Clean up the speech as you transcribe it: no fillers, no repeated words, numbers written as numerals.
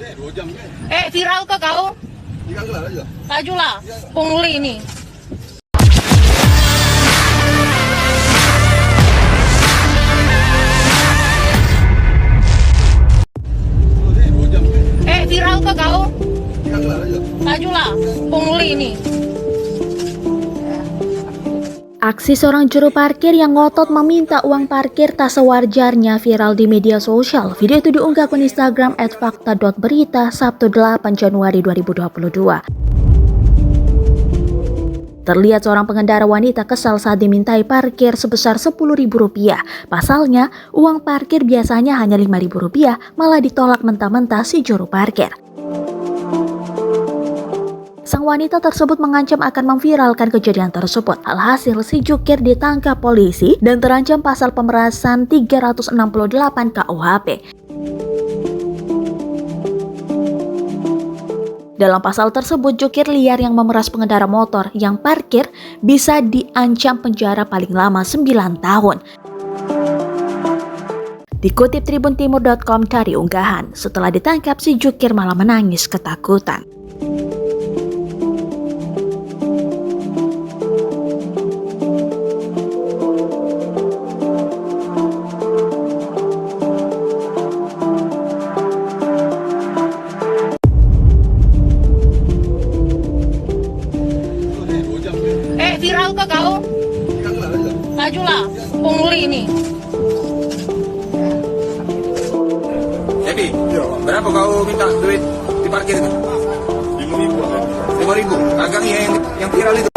Viral ke kau? Laju lah, pungli ini. Viral ke kau? Laju lah, pungli ini. Aksi seorang juru parkir yang ngotot meminta uang parkir tak sewajarnya viral di media sosial. Video itu diunggah akun Instagram @fakta.berita Sabtu 8 Januari 2022. Terlihat seorang pengendara wanita kesal saat dimintai parkir sebesar Rp10.000. Pasalnya, uang parkir biasanya hanya Rp5.000, malah ditolak mentah-mentah si juru parkir. Sang wanita tersebut mengancam akan memviralkan kejadian tersebut. Alhasil si jukir ditangkap polisi dan terancam pasal pemerasan 368 KUHP. Dalam pasal tersebut, jukir liar yang memeras pengendara motor yang parkir bisa diancam penjara paling lama 9 tahun. Dikutip tribuntimur.com dari unggahan, setelah ditangkap si jukir malah menangis ketakutan. Viral ke kau? Laju lah, pungli ini. Jadi, berapa kau minta duit di parkir itu? 5.000. 5.000. Agak yang viral itu.